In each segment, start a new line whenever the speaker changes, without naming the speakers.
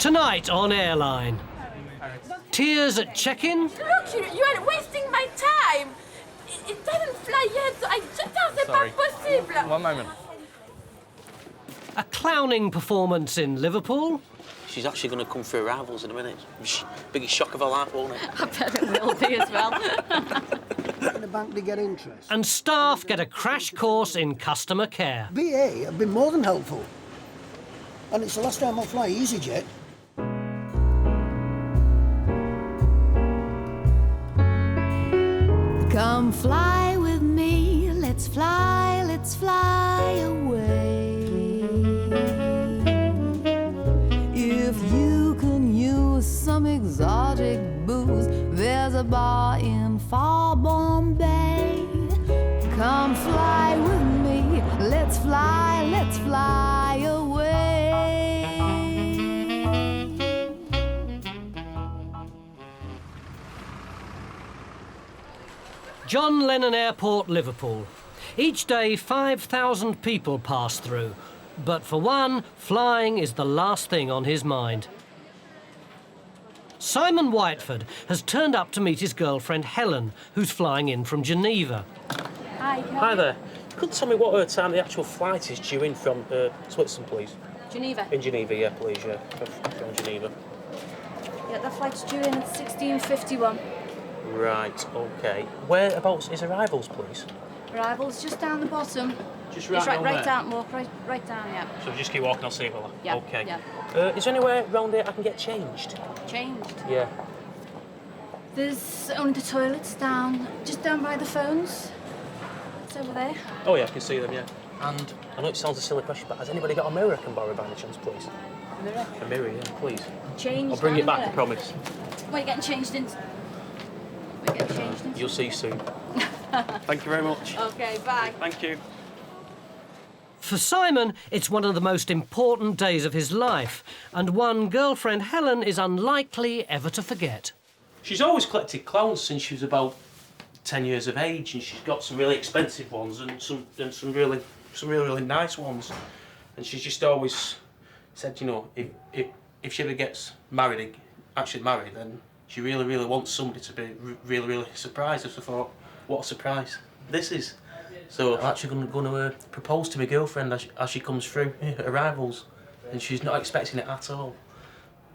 Tonight on Airline. Tears at check-in?
Look, you are wasting my time. It doesn't fly yet, so I just thought c'est pas possible.
One moment.
A clowning performance in Liverpool?
She's actually going to come through arrivals in a minute. Biggest shock of her life, won't it?
I bet it will be as well.
In the bank to get interest.
And staff get a crash course in customer care.
BA have been more than helpful. And it's the last time I'll fly EasyJet.
Come fly with me, let's fly away. If you can use some exotic booze, there's a bar in far Bombay. Come fly with me, let's fly away.
John Lennon Airport, Liverpool. Each day, 5,000 people pass through. But for one, flying is the last thing on his mind. Simon Whiteford has turned up to meet his girlfriend Helen, who's flying in from Geneva.
Hi.
Hi there. You could tell me what time the actual flight is due in from Switzerland, please?
Geneva.
In Geneva, yeah, please, yeah. From Geneva.
Yeah, the flight's due in at 16:51.
Right, OK. Whereabouts is arrivals, please?
Arrivals just down the bottom.
Just
Right
there?
down, walk right down, yeah.
So just keep walking, I'll see you.
Yeah,
OK.
yeah.
Is there anywhere around here I can get changed?
Changed.
Yeah.
There's only the toilets just down by the phones. It's over there.
Oh, yeah, I can see them, yeah. And I know it sounds a silly question, but has anybody got a mirror I can borrow by any chance, please?
Mirror.
A mirror, yeah, please.
Changed.
I'll bring it back, I
mirror.
promise.
What are you getting changed into?
You'll see soon. Thank you very much.
Okay, bye.
Thank you.
For Simon, it's one of the most important days of his life, and one girlfriend Helen is unlikely ever to forget.
She's always collected clowns since she was about 10 years of age, and she's got some really expensive ones and some really nice ones. And she's just always said, you know, if she ever gets married, then she really wants somebody to be really surprised. So I thought, what a surprise this is. So I'm actually going to propose to my girlfriend as she comes through at arrivals, and she's not expecting it at all.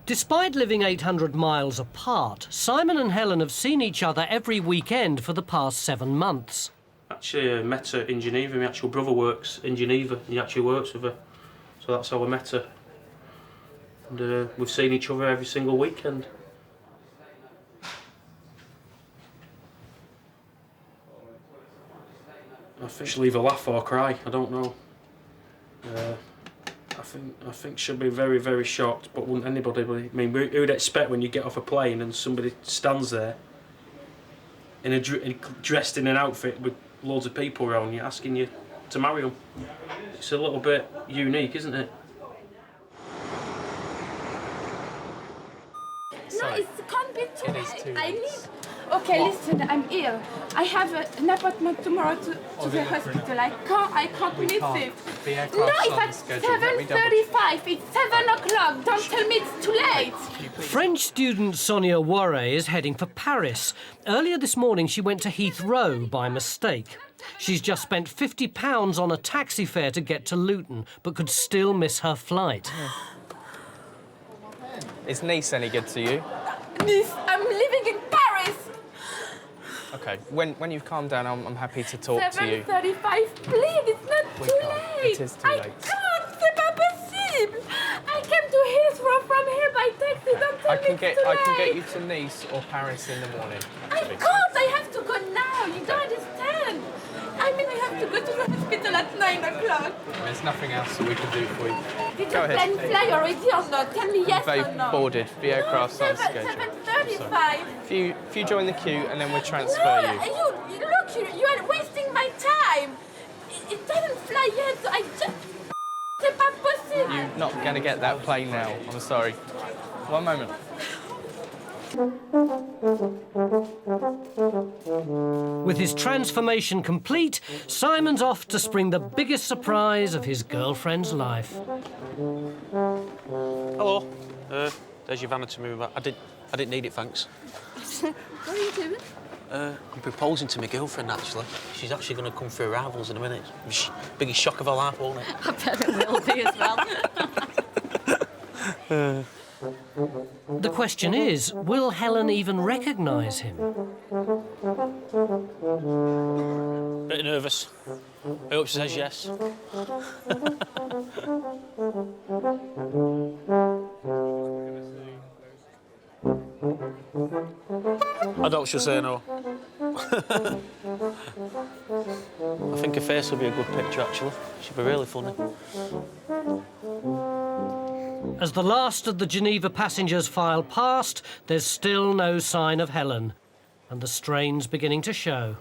Despite living 800 miles apart, Simon and Helen have seen each other every weekend for the past 7 months.
Actually, I met her in Geneva. My actual brother works in Geneva. He actually works with her. So that's how I met her. And we've seen each other every single weekend. I think she'll either laugh or cry. I don't know. I think she'll be very shocked. But wouldn't anybody? I mean, who'd expect when you get off a plane and somebody stands there dressed in an outfit with loads of people around you asking you to marry them? It's a little bit unique, isn't it?
No, it can't be too late. I need... Okay, listen, I'm ill. I have an appointment tomorrow to the hospital. I can't miss it. No, it's at 7:35. It's 7 o'clock. Don't tell me it's too late.
French student Sonia Warre is heading for Paris. Earlier this morning, she went to Heathrow by mistake. She's just spent £50 on a taxi fare to get to Luton, but could still miss her flight.
Is Nice any good to you?
Nice, I'm living in Paris.
OK, when you've calmed down, I'm happy to talk to you.
7:35, please, it's not too late.
It is too late.
I can't, c'est pas possible. I came to Heathrow from here by taxi, don't tell me it's too late.
I can get you to Nice or Paris in the morning.
I can't, I have to go now, you don't understand. I mean, I have to go to the hospital at 9 o'clock.
There's nothing else that we can do for you.
Did
Go
your
ahead.
plane fly already or not? Tell me yes
They've
or no.
boarded. The aircraft's on schedule.
7:35.
If you join the queue and then we'll transfer
No,
you.
you are wasting my time. It doesn't fly yet, so I just... C'est pas possible.
You're not going to get that plane now. I'm sorry. One moment.
With his transformation complete, Simon's off to spring the biggest surprise of his girlfriend's life.
Hello. There's your vanity mirror. I didn't need it, thanks.
What are you doing?
I'm proposing to my girlfriend, actually. She's actually going to come through arrivals in a minute. Biggest shock of her life, won't it?
I bet it will be as well.
The question is, will Helen even recognise him?
Bit nervous. I hope she says yes. I doubt she'll say no. I think her face will be a good picture, actually. She'll be really funny.
As the last of the Geneva passengers file past, there's still no sign of Helen, and the strain's beginning to show.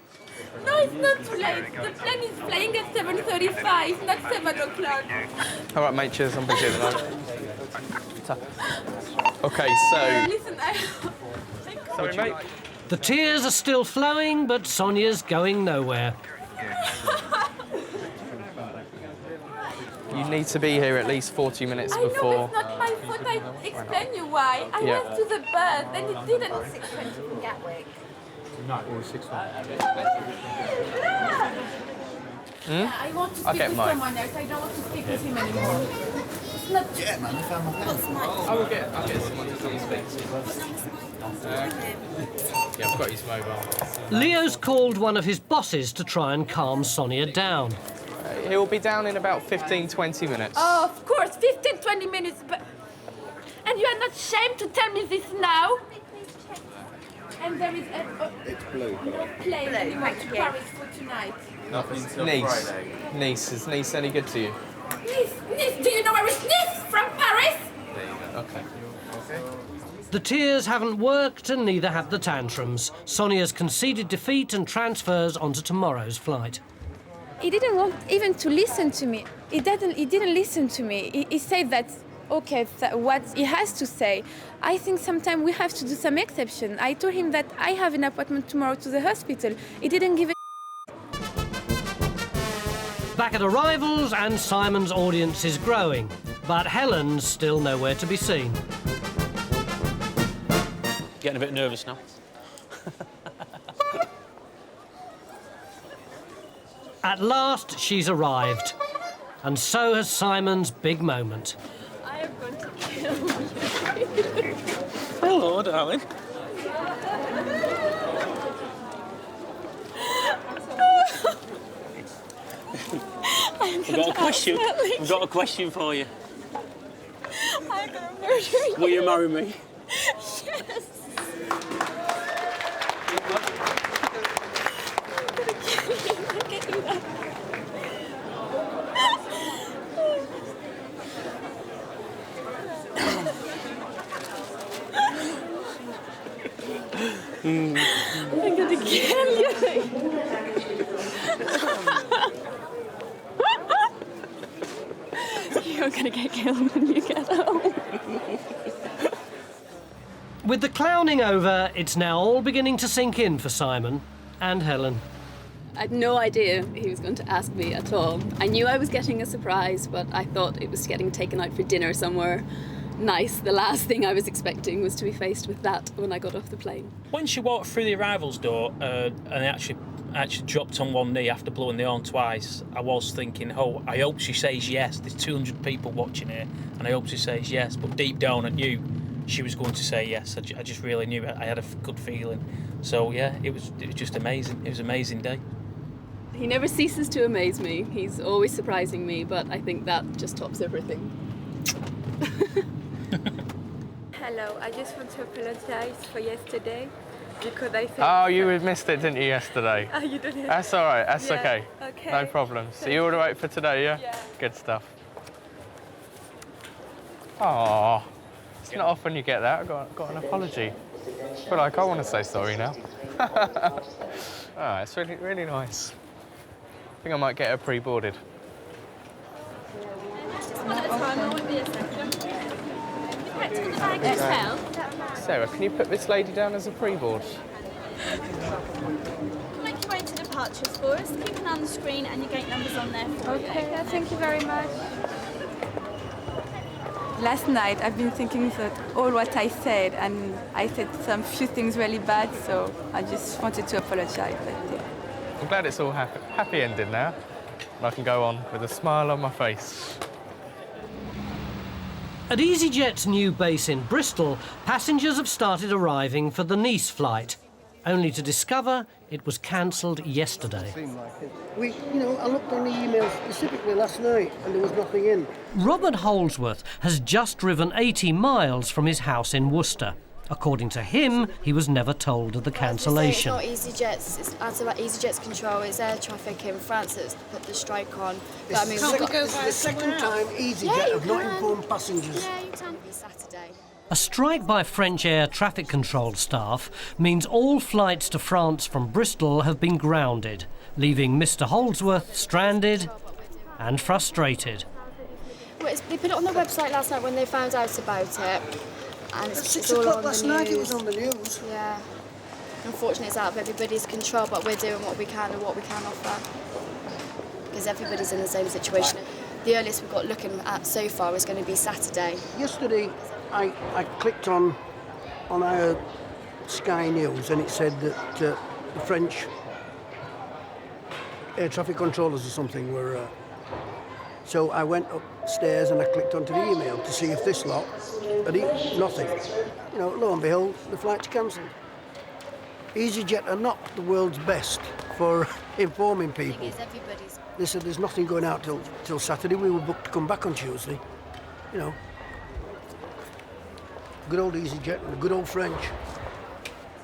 No, it's not too late. The plane is flying at 7:35, not 7 o'clock.
All right, mate, cheers. I'm busy at the moment. OK, so...
Listen,
Sorry, mate.
The tears are still flowing, but Sonia's going nowhere.
You need to be here at least 40 minutes
I know
before...
it's not my fault. I explain you why. I
Yeah.
went to the bus, then it didn't. 6:20 from Gatwick.
No, it was 6:20.
Yeah, I want to speak
Okay,
with
Mike.
someone else. I don't want to speak with him anymore. It's not.
Yeah, man, I found my pen.
I'll get someone to come and speak to you. Yeah, I've got his mobile.
Leo's called one of his bosses to try and calm Sonia down.
He'll be down in about 15-20 minutes.
Oh, of course, 15, 20 minutes. But... And you are not ashamed to tell me this now? And there is no plane anymore to Paris for tonight.
Nice. Is Nice any good to you?
Nice, do you know where is Nice from Paris?
Okay.
The tears haven't worked and neither have the tantrums. Sonia's conceded defeat and transfers onto tomorrow's flight.
He didn't want even to listen to me. He didn't listen to me. He said that, okay, what he has to say. I think sometimes we have to do some exception. I told him that I have an appointment tomorrow to the hospital. He didn't give a...
Back at arrivals and Simon's audience is growing, but Helen's still nowhere to be seen.
Getting a bit nervous now.
At last, she's arrived. And so has Simon's big moment.
I am going to kill you.
Hello, darling. We've got a question. We've got a question for you.
I'm going to murder you.
Will you marry me?
Yes. I'm gonna kill you. You're gonna get killed when you get home.
With the clowning over, it's now all beginning to sink in for Simon and Helen.
I had no idea he was going to ask me at all. I knew I was getting a surprise, but I thought it was getting taken out for dinner somewhere nice. The last thing I was expecting was to be faced with that when I got off the plane.
When she walked through the arrivals door and actually dropped on one knee after blowing the horn twice, I was thinking, oh, I hope she says yes. There's 200 people watching here, and I hope she says yes. But deep down, I knew she was going to say yes. I just really knew it. I had a good feeling. So, yeah, it was just amazing. It was an amazing day.
He never ceases to amaze me. He's always surprising me, but I think that just tops everything.
Hello, I just want to apologize for yesterday because I said...
Oh, you missed it, didn't you, yesterday?
Oh, you didn't?
That's all right. That's
Yeah,
okay.
okay.
No problem. So you all right for today, yeah?
Yeah.
Good stuff. Oh, it's not often you get that. I got an apology. I feel like I want to say sorry now. It's really, really nice. I think I might get her pre-boarded.
Just one at a time, I won't be a second.
Sarah, can you put this lady down as a pre-board?
Make your way to departures for us. Keep an eye on the screen and your gate number's on there for you.
Okay, thank you very much. Last night I've been thinking that all what I said, and I said some few things really bad, so I just wanted to apologize. But yeah.
I'm glad it's all happy ending now, and I can go on with a smile on my face.
At EasyJet's new base in Bristol, passengers have started arriving for the Nice flight, only to discover it was cancelled yesterday.
I looked on the emails specifically last night and there was nothing in.
Robert Holdsworth has just driven 80 miles from his house in Worcester. According to him, he was never told of the cancellation.
It's not EasyJet's, it's out of EasyJet's control, it's air traffic in France that's put the strike on. But I mean,
This is the second time EasyJet have not informed passengers.
Yeah, you can be Saturday.
A strike by French air traffic control staff means all flights to France from Bristol have been grounded, leaving Mr. Holdsworth stranded and frustrated.
Well, they put it on their website last night when they found out about it. And
At
it's
6
all
o'clock
on
last
the
night it
news.
was on the news.
Yeah. Unfortunately, it's out of everybody's control, but we're doing what we can and what we can offer. Because everybody's in the same situation. The earliest we've got looking at so far is going to be Saturday.
Yesterday I clicked on our Sky News and it said that the French air traffic controllers or something were... So I went upstairs and I clicked onto the email to see if this lot had eaten nothing. Lo and behold, the flight's cancelled. EasyJet are not the world's best for informing people. They said there's nothing going out till Saturday. We were booked to come back on Tuesday. Good old EasyJet and the good old French.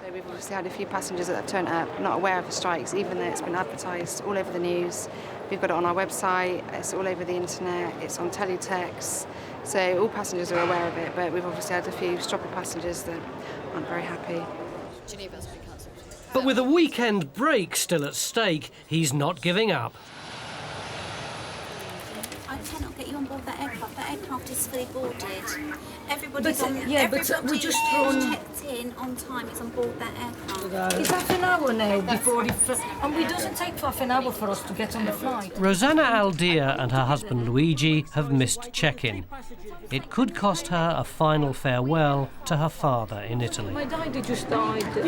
So we've obviously had a few passengers that have turned up not aware of the strikes, even though it's been advertised all over the news. We've got it on our website, it's all over the internet, it's on teletext. So all passengers are aware of it, but we've obviously had a few stroppy passengers that aren't very happy.
Geneva's been cancelled.
But with a weekend break still at stake, he's not giving up.
I cannot get you on board that aircraft. That aircraft is fully boarded. Everybody's
we just thrown...
checked in on time. It's on board that aircraft.
It's half an hour now before and it doesn't take half an hour for us to get on the flight.
Rosanna Aldia and her husband Luigi have missed check-in. It could cost her a final farewell to her father in Italy.
My daddy just died. I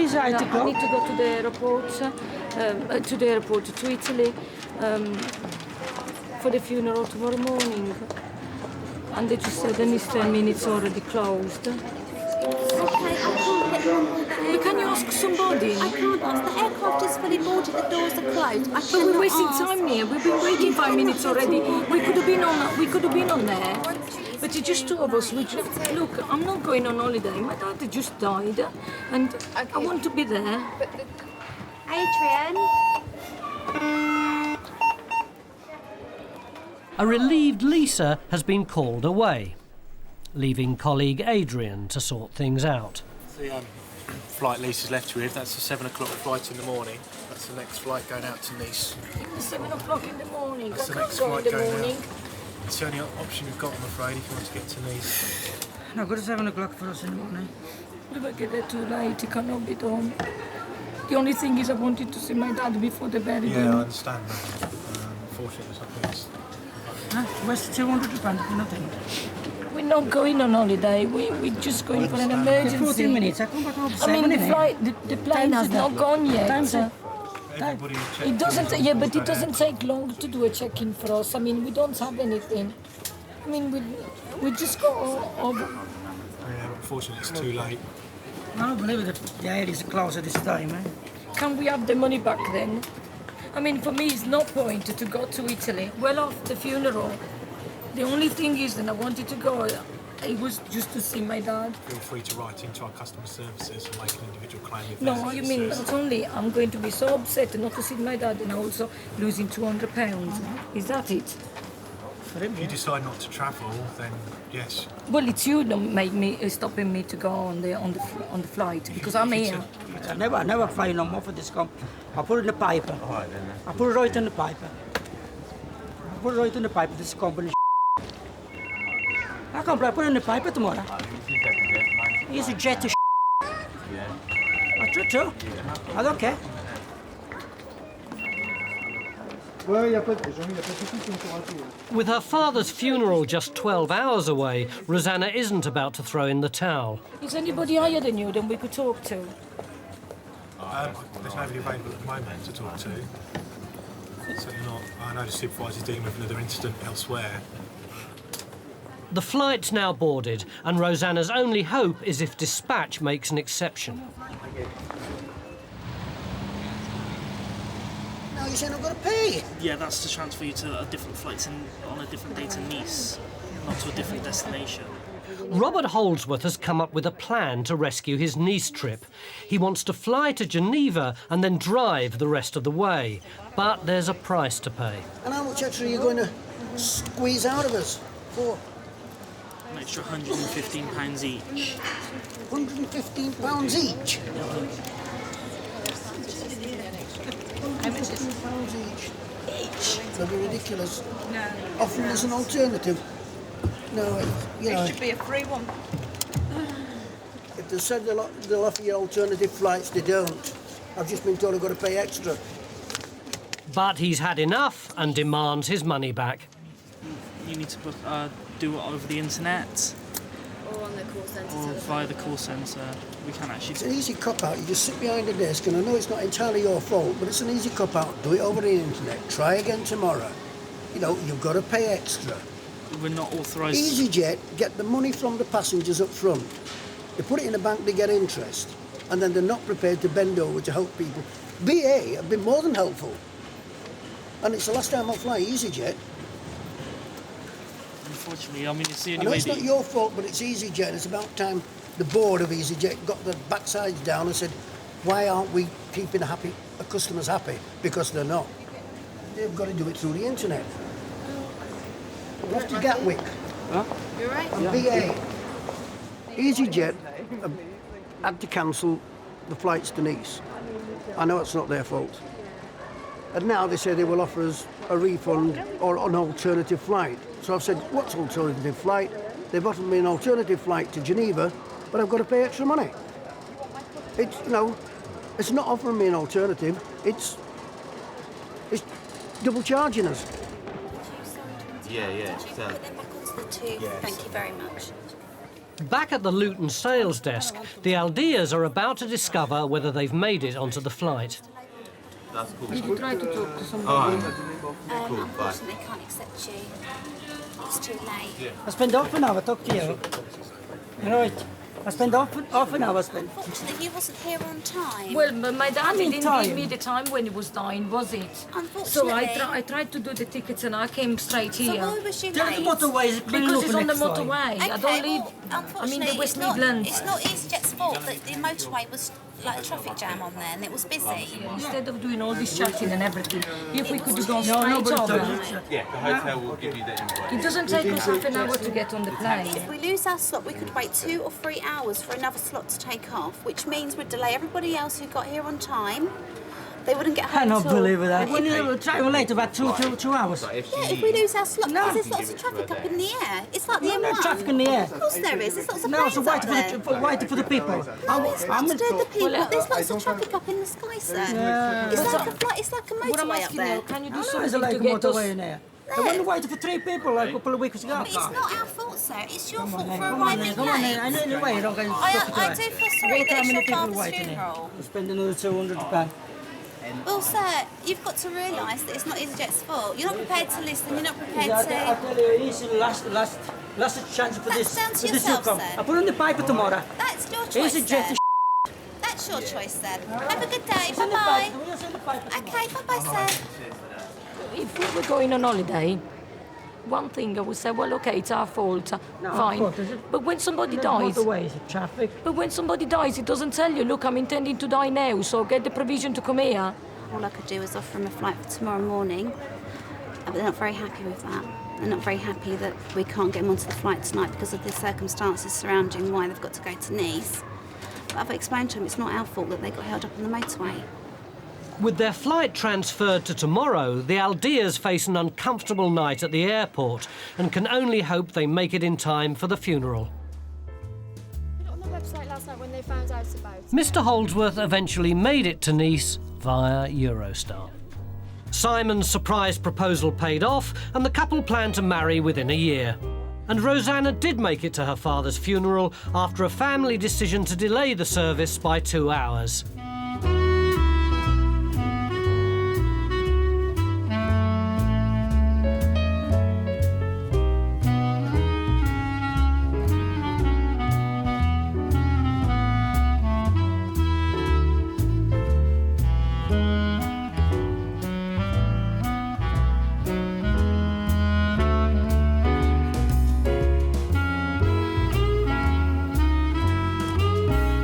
need to go to the airport, to Italy, for the funeral tomorrow morning. And they just said the next 10 minutes already closed.
Okay, I can't get you on board that aircraft.
Can you ask somebody?
I can't ask. The aircraft is fully boarded. The doors are closed.
But we're wasting time here. We've been waiting 5 minutes already. We could have been on there. But it's just two of us. Look, I'm not going on holiday. My dad just died, and I want to be there.
Adrian.
A relieved Lisa has been called away, leaving colleague Adrian to sort things out.
The flight Lisa's left you with, that's a 7 o'clock flight in the morning. That's the next flight going out to Nice.
7 o'clock in the morning.
That's the
I can't
next
go
flight
in the
going
morning.
out. It's the only option you've got, I'm afraid, if you want to get to Nice.
No, go to 7 o'clock for us in the morning. If I get there too late, it cannot be done. The only thing is I wanted to see my dad before the buried him.
Yeah, I understand that. Unfortunately, something's...
Where's £200 for nothing? We're not going on holiday. We're just going for an emergency. 14 minutes. I come back home. The plane has not gone yet. It doesn't. Yeah, but it doesn't take long to do a check-in for us. I mean, we don't have anything. I mean, we just go over.
Yeah, unfortunately, it's too late.
I don't believe that the air is closed at this time. Can we have the money back then? I mean, for me, it's no point to go to Italy. Well, after the funeral, the only thing is that I wanted to go. It was just to see my dad.
Feel free to write into our customer services and make an individual claim if
No, you mean not only I'm going to be so upset not to see my dad and also losing £200. Is that it?
If you decide not to travel, then yes.
Well, it's you that stopping me to go on the flight because I'm here.
I never fly no more for this company. I put it in the piper. I put it right in the piper. I put it right in the piper. This company. I can't play. I put it in the piper tomorrow. He's a jet to. I true. I don't care.
With her father's funeral just 12 hours away, Rosanna isn't about to throw in the towel.
Is anybody higher than you that we could talk to?
There's nobody available at the moment to talk to. Certainly not. I know the supervisor's dealing with another incident elsewhere.
The flight's now boarded, and Rosanna's only hope is if dispatch makes an exception.
Now you're saying I've got to pay?
Yeah, that's to transfer you to a different flight on a different day to Nice, not to a different destination.
Robert Holdsworth has come up with a plan to rescue his Nice trip. He wants to fly to Geneva and then drive the rest of the way. But there's a price to pay.
And how much extra are you going to squeeze out of us for?
An extra £115 each.
£115 each? Each? That'd be ridiculous.
No.
Offering us an alternative. No, you know.
It should be a free one.
If they said they'll offer you alternative flights, they don't. I've just been told I've got to pay extra.
But he's had enough and demands his money back.
You need to book, do it over the internet.
Or on the call centre.
Or via the call centre. We can't actually...
It's an easy cop-out. You just sit behind a desk, and I know it's not entirely your fault, but it's an easy cop-out. Do it over the internet. Try again tomorrow. You know, you've got to pay extra.
We're not authorised...
EasyJet get the money from the passengers up front. They put it in the bank, they get interest, and then they're not prepared to bend over to help people. BA have been more than helpful. And it's the last time I'll fly EasyJet.
Unfortunately, I mean, it's the
I
only
know
way
it's
that...
not your fault, but it's EasyJet. It's about time the board of EasyJet got their backsides down and said, why aren't we keeping our customers happy? Because they're not. They've got to do it through the internet. We're off to Gatwick.
You're right.
And BA. EasyJet had to cancel the flights to Nice. I know it's not their fault. And now they say they will offer us a refund or an alternative flight. So I've said, what's alternative flight? They've offered me an alternative flight to Geneva, but I've got to pay extra money. It's, you know, it's not offering me an alternative, it's double charging us.
Yeah. Thank you very much.
Back at the Luton sales desk, the Aldeas are about to discover whether they've made it onto the flight.
That's cool. Did you try to talk to somebody?
Unfortunately, I can't accept you. It's too late.
I spent half an hour talking to you. Right. I spent half an hour.
Unfortunately, you wasn't here on time.
Well, my dad didn't give me the time when he was dying, was it?
Unfortunately.
So I tried to do the tickets and I came straight here.
So why was you
Tell
late?
the motorway.
Because it's on the motorway.
Okay,
I don't live. I mean, the West Midlands.
It's not EasyJet's fault that the motorway was like a traffic jam on there and it was busy.
Instead of doing all this chatting and everything, if we could have gone straight over.
Yeah, the hotel will give you the invite.
It doesn't take us half an hour to get on the plane.
If we lose our slot, we could wait 2 or 3 hours for another slot to take off, which means we'd delay everybody else who got here on time. They wouldn't get home
I don't
till...
believe that. When you travel late about two hours.
Yeah, if we lose our slot, because there's lots of traffic up in the air. It's like the M1.
There's traffic in the air.
Of course there is. There's lots of
No,
planes
so
up there.
waiting for the people.
No, it's not to do with the people. There's lots of traffic up in the sky, sir. It's like a
What I'm
motorway up
asking
there.
you, can you do
There's
something
like
to
a
get us...
motorway in there. I went waiting for 3 people like a couple of weeks ago.
It's not our fault, sir. It's your fault for
Come on,
arriving
come on,
late.
I know the way.
I do feel sorry that it's your father's funeral.
You spend another £200.
Well, sir, you've got to realise that it's not EasyJet's fault. You're not prepared to listen. You're not prepared
I
to...
tell you, it's the last chance for this.
That's down to
for this
yourself,
to come.
sir.
I put on the paper tomorrow.
That's your choice,
EasyJet
sir. That's your choice, then. Have a good day. Bye-bye. Okay, bye-bye, sir.
If we were going on holiday, one thing I would say, well, okay, it's our fault, fine. But when somebody dies...
traffic.
But when somebody dies, it doesn't tell you, look, I'm intending to die now, so get the provision to come here.
All I could do was offer him a flight for tomorrow morning, but they're not very happy with that. They're not very happy that we can't get them onto the flight tonight because of the circumstances surrounding why they've got to go to Nice. But I've explained to them it's not our fault that they got held up on the motorway.
With their flight transferred to tomorrow, the Aldeas face an uncomfortable night at the airport and can only hope they make it in time for the funeral.
On the website last night when they found out about it.
Mr. Holdsworth eventually made it to Nice via Eurostar. Simon's surprise proposal paid off, and the couple planned to marry within a year. And Rosanna did make it to her father's funeral after a family decision to delay the service by 2 hours.